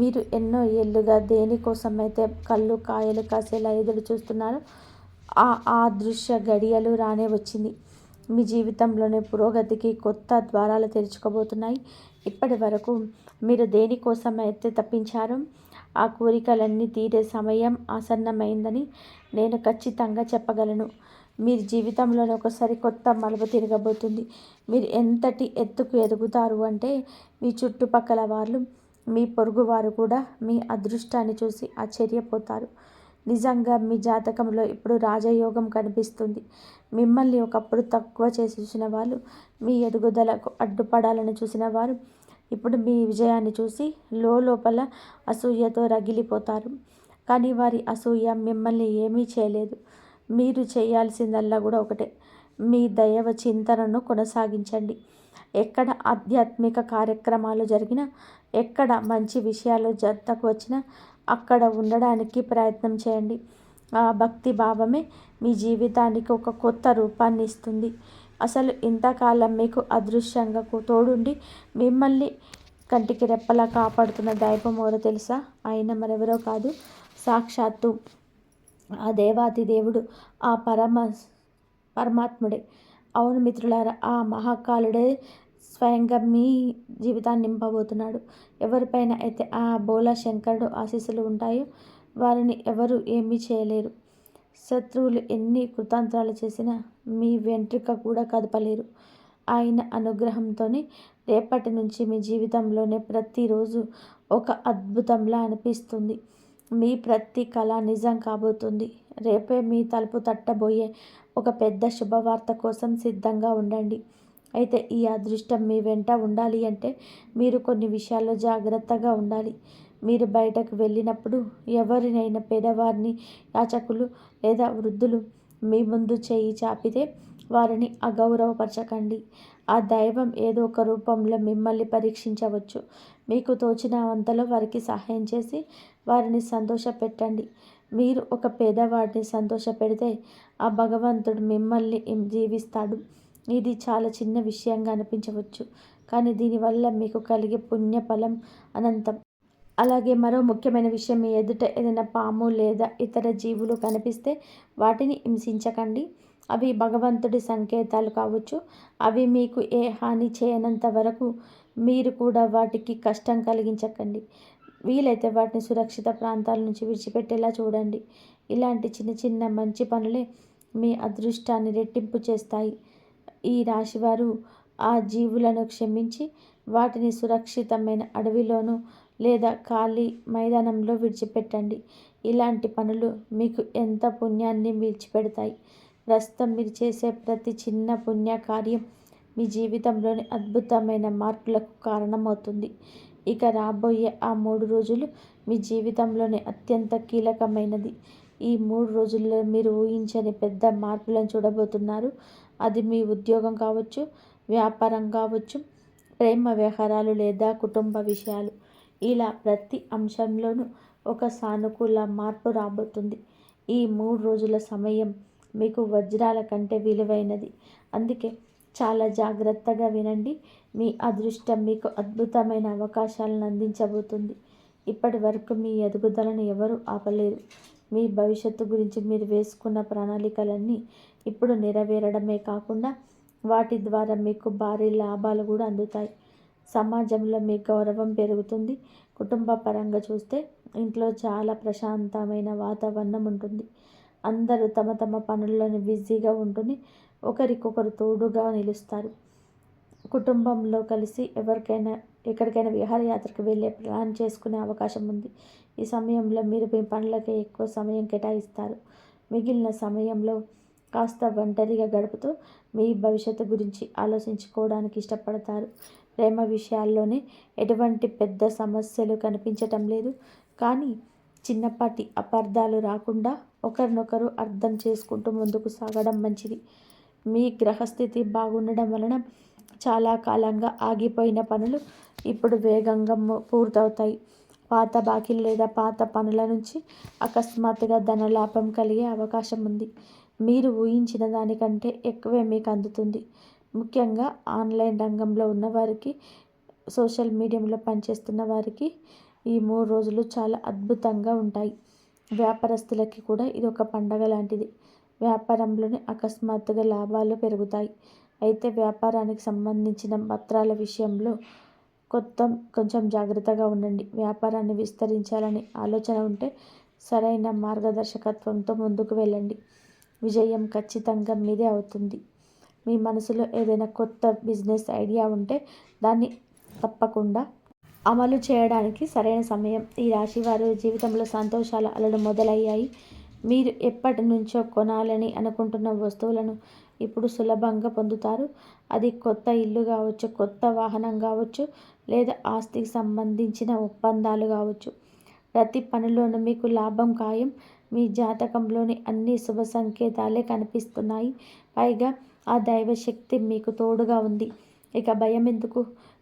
మీరు ఎన్నో ఏళ్ళుగా దేనికోసమైతే కళ్ళు కాయలు కాసేలా ఎదురు చూస్తున్నారో ఆ దృశ్య గడియలు రానే వచ్చింది. మీ జీవితంలోని పురోగతికి కొత్త ద్వారాలు తెరుచుకోబోతున్నాయి. ఇప్పటి వరకు మీరు దేనికోసమైతే తప్పించారో ఆ కోరికలన్నీ తీరే సమయం ఆసన్నమైందని నేను ఖచ్చితంగా చెప్పగలను. మీరు జీవితంలోనే ఒకసారి కొత్త మలుపు తిరగబోతుంది. మీరు ఎంతటి ఎత్తుకు ఎదుగుతారు అంటే మీ చుట్టుపక్కల వాళ్ళు, మీ పొరుగు వారు కూడా మీ అదృష్టాన్ని చూసి ఆశ్చర్యపోతారు. నిజంగా మీ జాతకంలో ఇప్పుడు రాజయోగం కనిపిస్తుంది. మిమ్మల్ని ఒకప్పుడు తక్కువ చేసి చూసిన వాళ్ళు, మీ ఎదుగుదలకు అడ్డుపడాలని చూసిన వారు ఇప్పుడు మీ విజయాన్ని చూసి లోపల అసూయతో రగిలిపోతారు. కానీ వారి అసూయ మిమ్మల్ని ఏమీ చేయలేదు. మీరు చేయాల్సిందల్లా కూడా ఒకటే, మీ దైవ చింతనను కొనసాగించండి. ఎక్కడ ఆధ్యాత్మిక కార్యక్రమాలు జరిగినా, ఎక్కడ మంచి విషయాలు జతకు వచ్చినా అక్కడ ఉండడానికి ప్రయత్నం చేయండి. ఆ భక్తి భావమే మీ జీవితానికి ఒక కొత్త రూపాన్ని ఇస్తుంది. అసలు ఇంతకాలం మీకు అదృశ్యంగా తోడుండి మిమ్మల్ని కంటికి రెప్పలా కాపాడుతున్న దైవం ఎవరో తెలుసా? ఆయన మరెవరో కాదు, సాక్షాత్తు ఆ దేవాతి దేవుడు, ఆ పరమాత్ముడే. అవును మిత్రులారా, ఆ మహాకాలుడే స్వయంగా మీ జీవితాన్ని నింపబోతున్నాడు. ఎవరిపైన అయితే ఆ బోలా శంకరుడు ఆశీస్సులు ఉంటాయో వారిని ఎవరు ఏమీ చేయలేరు. శత్రువులు ఎన్ని కుతంత్రాలు చేసినా మీ వెంట్రుక కూడా కదపలేరు. ఆయన అనుగ్రహంతోనే రేపటి నుంచి మీ జీవితంలోనే ప్రతిరోజు ఒక అద్భుతంలా అనిపిస్తుంది. మీ ప్రతి కళ నిజం కాబోతుంది. రేపే మీ తలుపు తట్టబోయే ఒక పెద్ద శుభవార్త కోసం సిద్ధంగా ఉండండి. అయితే ఈ అదృష్టం మీ వెంట ఉండాలి అంటే మీరు కొన్ని విషయాల్లో జాగ్రత్తగా ఉండాలి. మీరు బయటకు వెళ్ళినప్పుడు ఎవరినైనా పేదవారిని, యాచకులు లేదా వృద్ధులు మీ ముందు చేయి చాపితే వారిని అగౌరవపరచకండి. ఆ దైవం ఏదో ఒక రూపంలో మిమ్మల్ని పరీక్షించవచ్చు. మీకు తోచిన అంతలో వారికి సహాయం చేసి వారిని సంతోషపెట్టండి. మీరు ఒక పేదవాడిని సంతోషపెడితే ఆ భగవంతుడు మిమ్మల్ని జీవిస్తాడు. ఇది చాలా చిన్న విషయంగా అనిపించవచ్చు, కానీ దీనివల్ల మీకు కలిగే పుణ్యఫలం అనంతం. అలాగే మరో ముఖ్యమైన విషయం, మీ ఎదుట ఏదైనా పాము లేదా ఇతర జీవులు కనిపిస్తే వాటిని హింసించకండి. అవి భగవంతుడి సంకేతాలు కావచ్చు. అవి మీకు ఏ హాని చేయనంత వరకు మీరు కూడా వాటికి కష్టం కలిగించకండి. వీలైతే వాటిని సురక్షిత ప్రాంతాల నుంచి విడిచిపెట్టేలా చూడండి. ఇలాంటి చిన్న చిన్న మంచి పనులే మీ అదృష్టాన్ని రెట్టింపు చేస్తాయి. ఈ రాశివారు ఆ జీవులను క్షమించి వాటిని సురక్షితమైన అడవిలోనూ లేదా ఖాళీ మైదానంలో విడిచిపెట్టండి. ఇలాంటి పనులు మీకు ఎంత పుణ్యాన్ని విడిచిపెడతాయి. ప్రస్తుతం మీరు చేసే ప్రతి చిన్న పుణ్య కార్యం మీ జీవితంలోని అద్భుతమైన మార్పులకు కారణమవుతుంది. ఇక రాబోయే ఆ 3 రోజులు మీ జీవితంలోనే అత్యంత కీలకమైనది. ఈ 3 రోజుల్లో మీరు ఊహించని పెద్ద మార్పులను చూడబోతున్నారు. అది మీ ఉద్యోగం కావచ్చు, వ్యాపారం కావచ్చు, ప్రేమ వ్యవహారాలు లేదా కుటుంబ విషయాలు. ఇలా ప్రతి అంశంలోనూ ఒక సానుకూల మార్పు రాబోతుంది. ఈ 3 రోజుల సమయం మీకు వజ్రాల కంటే విలువైనది. అందుకే చాలా జాగ్రత్తగా వినండి. మీ అదృష్టం మీకు అద్భుతమైన అవకాశాలను అందించబోతుంది. ఇప్పటి వరకు మీ ఎదుగుదలను ఎవరూ ఆపలేరు. మీ భవిష్యత్తు గురించి మీరు వేసుకున్న ప్రణాళికలన్నీ ఇప్పుడు నెరవేరడమే కాకుండా వాటి ద్వారా మీకు భారీ లాభాలు కూడా అందుతాయి. సమాజంలో మీ గౌరవం పెరుగుతుంది. కుటుంబ పరంగా చూస్తే ఇంట్లో చాలా ప్రశాంతమైన వాతావరణం ఉంటుంది. అందరూ తమ తమ పనుల్లోనే బిజీగా ఉంటూనే ఒకరికొకరు తోడుగా నిలుస్తారు. కుటుంబంలో కలిసి ఎక్కడికైనా విహారయాత్రకు వెళ్ళే ప్లాన్ చేసుకునే అవకాశం ఉంది. ఈ సమయంలో మీరు మీ పనులకే ఎక్కువ సమయం కేటాయిస్తారు. మిగిలిన సమయంలో కాస్త ఒంటరిగా గడుపుతూ మీ భవిష్యత్తు గురించి ఆలోచించుకోవడానికి ఇష్టపడతారు. ప్రేమ విషయాల్లోనే ఎటువంటి పెద్ద సమస్యలు కనిపించటం లేదు, కానీ చిన్నపాటి అపార్థాలు రాకుండా ఒకరినొకరు అర్థం చేసుకుంటూ ముందుకు సాగడం మంచిది. మీ గ్రహస్థితి బాగుండడం వలన చాలా కాలంగా ఆగిపోయిన పనులు ఇప్పుడు వేగంగా పూర్తవుతాయి. పాత బాకీలు లేదా పాత పనుల నుంచి అకస్మాత్తుగా ధనలాభం కలిగే అవకాశం ఉంది. మీరు ఊహించిన దానికంటే ఎక్కువే మీకు అందుతుంది. ముఖ్యంగా ఆన్లైన్ రంగంలో ఉన్నవారికి, సోషల్ మీడియాలో పనిచేస్తున్న వారికి ఈ 3 రోజులు చాలా అద్భుతంగా ఉంటాయి. వ్యాపారస్తులకి కూడా ఇది ఒక పండగ లాంటిది. వ్యాపారంలోనే అకస్మాత్తుగా లాభాలు పెరుగుతాయి. అయితే వ్యాపారానికి సంబంధించిన పత్రాల విషయంలో కొంచెం జాగ్రత్తగా ఉండండి. వ్యాపారాన్ని విస్తరించాలని ఆలోచన ఉంటే సరైన మార్గదర్శకత్వంతో ముందుకు వెళ్ళండి. విజయం ఖచ్చితంగా మీదే అవుతుంది. మీ మనసులో ఏదైనా కొత్త బిజినెస్ ఐడియా ఉంటే దాన్ని తప్పకుండా అమలు చేయడానికి సరైన సమయం. ఈ రాశి వారి జీవితంలో సంతోషాల అలలు మొదలయ్యాయి. మీరు ఎప్పటి నుంచో కొనాలని అనుకుంటున్న వస్తువులను ఇప్పుడు సులభంగా పొందుతారు. అది కొత్త ఇల్లు కావచ్చు, కొత్త వాహనం కావచ్చు, లేదా ఆస్తికి సంబంధించిన ఒప్పందాలు కావచ్చు. ప్రతి పనిలోనూ మీకు లాభం ఖాయం. మీ జాతకంలోని అన్ని శుభ సంకేతాలే కనిపిస్తున్నాయి. పైగా ఆ దైవశక్తి మీకు తోడుగా ఉంది. ఇక భయం ఎందుకు?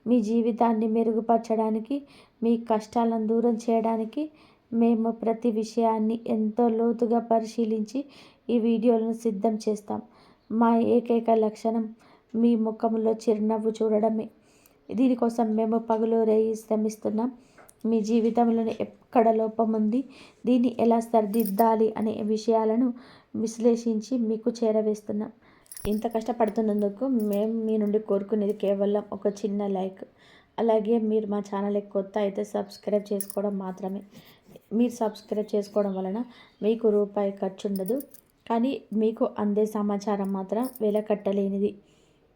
మీ జీవితాన్ని మెరుగుపరచడానికి, మీ కష్టాలను దూరం చేయడానికి మేము ప్రతి విషయాన్ని ఎంతో లోతుగా పరిశీలించి ఈ వీడియోలను సిద్ధం చేస్తాం. మా ఏకైక లక్షణం మీ ముఖంలో చిరునవ్వు చూడడమే. దీనికోసం మేము పగలు రేయి శ్రమిస్తున్నాం. మీ జీవితంలోని ఎక్కడ లోపం ఉంది, దీన్ని ఎలా సరిదిద్దాలి అనే విషయాలను విశ్లేషించి మీకు చేరవేస్తున్నాం. ఇంత కష్టపడుతున్నందుకు మేము మీ నుండి కోరుకునేది కేవలం ఒక చిన్న లైక్. అలాగే మీరు మా ఛానల్కి కొత్త అయితే సబ్స్క్రైబ్ చేసుకోవడం మాత్రమే. మీరు సబ్స్క్రైబ్ చేసుకోవడం వలన మీకు రూపాయి ఖర్చు ఉండదు, కానీ మీకు అందే సమాచారం మాత్రం వెలకట్టలేనిది.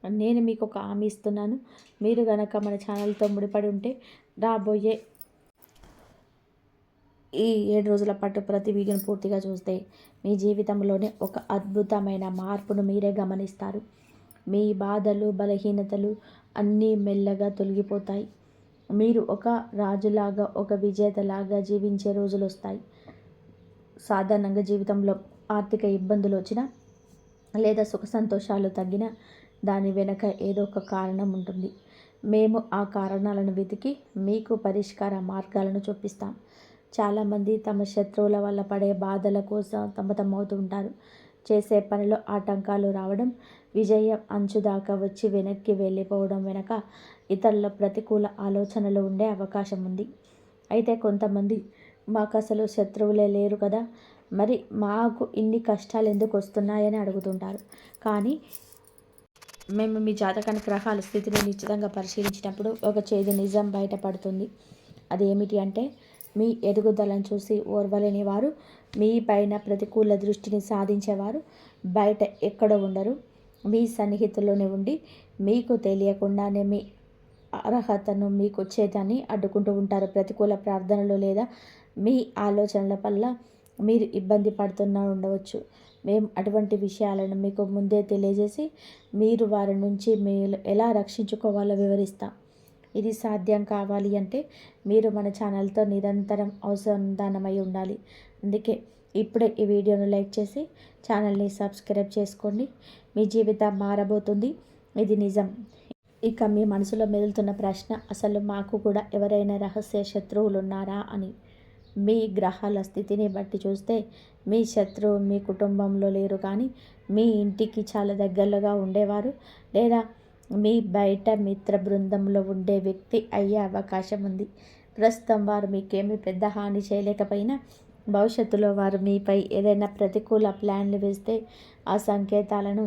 నేను మీకు ఒక హామీ ఇస్తున్నాను. మీరు కనుక మన ఛానల్తో ముడిపడి ఉంటే రాబోయే ఈ 7 రోజుల పాటు ప్రతి వీడియోని పూర్తిగా చూస్తే మీ జీవితంలోనే ఒక అద్భుతమైన మార్పును మీరే గమనిస్తారు. మీ బాధలు, బలహీనతలు అన్నీ మెల్లగా తొలగిపోతాయి. మీరు ఒక రాజులాగా, ఒక విజేతలాగా జీవించే రోజులు వస్తాయి. సాధారణంగా జీవితంలో ఆర్థిక ఇబ్బందులు వచ్చినా లేదా సుఖ సంతోషాలు తగ్గినా దాని వెనక ఏదో ఒక కారణం ఉంటుంది. మేము ఆ కారణాలను వెతికి మీకు పరిష్కార మార్గాలను చూపిస్తాం. చాలామంది తమ శత్రువుల వల్ల పడే బాధల కోసం సతమతమవుతూ ఉంటారు. చేసే పనిలో ఆటంకాలు రావడం, విజయం అంచుదాకా వచ్చి వెనక్కి వెళ్ళిపోవడం వెనక ఇతరుల ప్రతికూల ఆలోచనలు ఉండే అవకాశం ఉంది. అయితే కొంతమంది మాకు అసలు శత్రువులే లేరు కదా, మరి మాకు ఇన్ని కష్టాలు ఎందుకు వస్తున్నాయని అడుగుతుంటారు. కానీ మేము మీ జాతకానికి గ్రహాల స్థితిని నిశ్చితంగా పరిశీలించినప్పుడు ఒక చేదు నిజం బయటపడుతుంది. అదేమిటి అంటే, మీ ఎదుగుదలను చూసి ఓర్వలేని వారు, మీ పైన ప్రతికూల దృష్టిని సాధించేవారు బయట ఎక్కడ ఉండరు. మీ సన్నిహితుల్లోనే ఉండి మీకు తెలియకుండానే మీ అర్హతను, మీకు వచ్చేదాన్ని అడ్డుకుంటూ ఉంటారు. ప్రతికూల ప్రార్థనలు లేదా మీ ఆలోచనల వల్ల మీరు ఇబ్బంది పడుతున్నా ఉండవచ్చు. మేము అటువంటి విషయాలను మీకు ముందే తెలియజేసి మీరు వారి నుంచి మీరు ఎలా రక్షించుకోవాలో వివరిస్తాం. ఇది సాధ్యం కావాలి అంటే మీరు మన ఛానల్తో నిరంతరం అనుసంధానమై ఉండాలి. అందుకే ఇప్పుడే ఈ వీడియోను లైక్ చేసి ఛానల్ని సబ్స్క్రైబ్ చేసుకోండి. మీ జీవితం మారబోతుంది, ఇది నిజం. ఇక మీ మనసులో మెదులుతున్న ప్రశ్న, అసలు మాకు కూడా ఎవరైనా రహస్య శత్రువులు ఉన్నారా అని. మీ గ్రహాల స్థితిని బట్టి చూస్తే మీ శత్రువు మీ కుటుంబంలో లేరు, కానీ మీ ఇంటికి చాలా దగ్గరగా ఉండేవారు లేదా మీ బయట మిత్ర బృందంలో ఉండే వ్యక్తి అయ్యే అవకాశం ఉంది. ప్రస్తుతం వారు మీకేమీ పెద్ద హాని చేయలేకపోయినా భవిష్యత్తులో వారు మీపై ఏదైనా ప్రతికూల ప్లాన్లు వేస్తే ఆ సంకేతాలను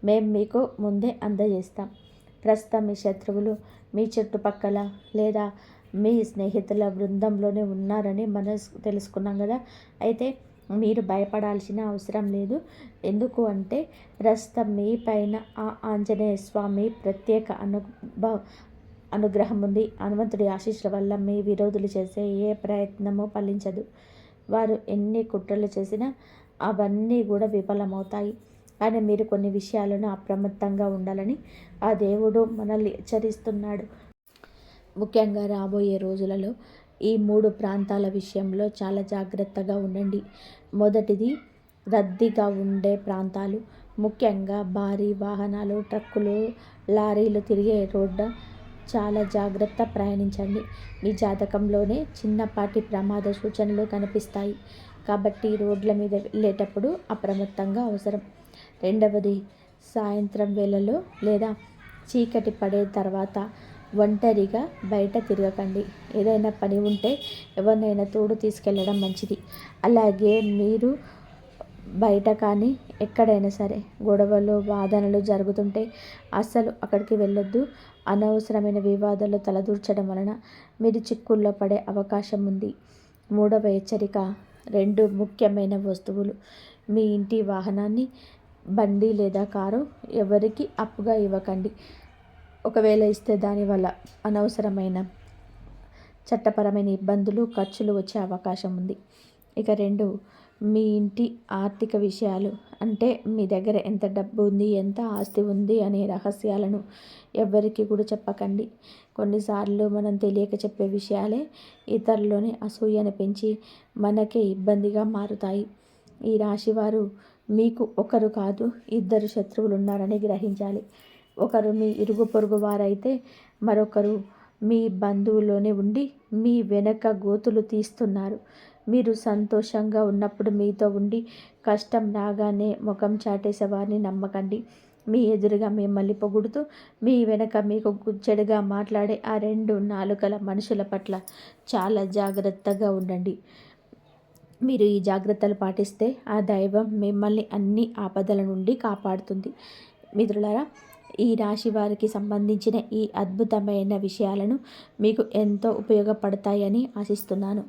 మేము మీకు ముందే అందజేస్తాం. ప్రస్తుతం మీ శత్రువులు మీ చుట్టుపక్కల లేదా మీ స్నేహితుల బృందంలోనే ఉన్నారని మనం తెలుసుకున్నాం కదా. అయితే మీరు భయపడాల్సిన అవసరం లేదు. ఎందుకు అంటే ప్రస్తుతం మీ పైన ఆ ఆంజనేయ స్వామి ప్రత్యేక అనుగ్రహం ఉంది. హనుమంతుడి ఆశీస్సుల వల్ల మీ విరోధులు చేసే ఏ ప్రయత్నమూ ఫలించదు. వారు ఎన్ని కుట్రలు చేసినా అవన్నీ కూడా విఫలమవుతాయి. కానీ మీరు కొన్ని విషయాలను అప్రమత్తంగా ఉండాలని ఆ దేవుడు మనల్ని హెచ్చరిస్తున్నాడు. ముఖ్యంగా రాబోయే రోజులలో ఈ 3 ప్రాంతాల విషయంలో చాలా జాగ్రత్తగా ఉండండి. మొదటిది, రద్దీగా ఉండే ప్రాంతాలు, ముఖ్యంగా భారీ వాహనాలు, ట్రక్కులు, లారీలు తిరిగే రోడ్డు చాలా జాగ్రత్త ప్రయాణించండి. మీ జాతకంలోనే చిన్నపాటి ప్రమాద సూచనలు కనిపిస్తాయి, కాబట్టి రోడ్ల మీద వెళ్ళేటప్పుడు అప్రమత్తంగా అవసరం. రెండవది, సాయంత్రం వేళలో లేదా చీకటి పడే తర్వాత ఒంటరిగా బయట తిరగకండి. ఏదైనా పని ఉంటే ఎవరినైనా తోడు తీసుకెళ్ళడం మంచిది. అలాగే మీరు బయట కానీ ఎక్కడైనా సరే గొడవలు, వాదనలు జరుగుతుంటే అస్సలు అక్కడికి వెళ్ళొద్దు. అనవసరమైన వివాదాలు తలదూర్చడం వలన మీరు చిక్కుల్లో పడే అవకాశం ఉంది. మూడవ హెచ్చరిక, 2 ముఖ్యమైన వస్తువులు, మీ ఇంటి వాహనాన్ని, బండి లేదా కారు ఎవరికి అప్పుగా ఇవ్వకండి. ఒకవేళ ఇస్తే దానివల్ల అనవసరమైన చట్టపరమైన ఇబ్బందులు, ఖర్చులు వచ్చే అవకాశం ఉంది. ఇక 2, మీ ఇంటి ఆర్థిక విషయాలు, అంటే మీ దగ్గర ఎంత డబ్బు ఉంది, ఎంత ఆస్తి ఉంది అనే రహస్యాలను ఎవ్వరికి కూడా చెప్పకండి. కొన్నిసార్లు మనం తెలియక చెప్పే విషయాలే ఇతరులని అసూయను పెంచి మనకే ఇబ్బందిగా మారుతాయి. ఈ రాశివారు మీకు ఒకరు కాదు ఇద్దరు శత్రువులు ఉన్నారని గ్రహించాలి. ఒకరు మీ ఇరుగు పొరుగు వారైతే మరొకరు మీ బంధువులోనే ఉండి మీ వెనక గోతులు తీస్తున్నారు. మీరు సంతోషంగా ఉన్నప్పుడు మీతో ఉండి కష్టం రాగానే ముఖం చాటేసే వారిని నమ్మకండి. మీ ఎదురుగా మిమ్మల్ని పొగుడుతూ మీ వెనక మీకు చెడుగా మాట్లాడే ఆ 2 నాలుకల మనుషుల పట్ల చాలా జాగ్రత్తగా ఉండండి. మీరు ఈ జాగ్రత్తలు పాటిస్తే ఆ దైవం మిమ్మల్ని అన్ని ఆపదల నుండి కాపాడుతుంది. మిత్రులారా, ఈ రాశి వారికి సంబంధించిన ఈ అద్భుతమైన విషయాలను మీకు ఎంతో ఉపయోగపడతాయని ఆశిస్తున్నాను.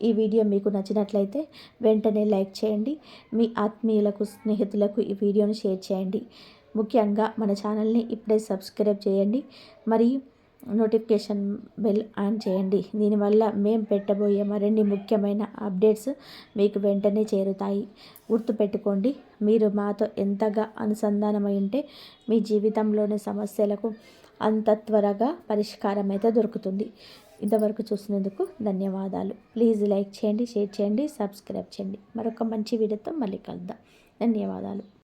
ఈ వీడియో మీకు నచ్చినట్లయితే వెంటనే లైక్ చేయండి. మీ ఆత్మీయులకు, స్నేహితులకు ఈ వీడియోను షేర్ చేయండి. ముఖ్యంగా మన ఛానల్ని ఇప్పుడే సబ్స్క్రైబ్ చేయండి. మరియు నోటిఫికేషన్ బెల్ ఆన్ చేయండి. దీనివల్ల మేము పెట్టబోయే మరిన్ని ముఖ్యమైన అప్డేట్స్ మీకు వెంటనే చేరుతాయి. గుర్తుపెట్టుకోండి, మీరు మాతో ఎంతగా అనుసంధానమై ఉంటే మీ జీవితంలోని సమస్యలకు అంత త్వరగా పరిష్కారం అయితే దొరుకుతుంది. ఇంతవరకు చూసినందుకు ధన్యవాదాలు. ప్లీజ్ లైక్ చేయండి, షేర్ చేయండి, సబ్స్క్రైబ్ చేయండి. మరొక మంచి వీడియోతో మళ్ళీ కలుద్దాం. ధన్యవాదాలు.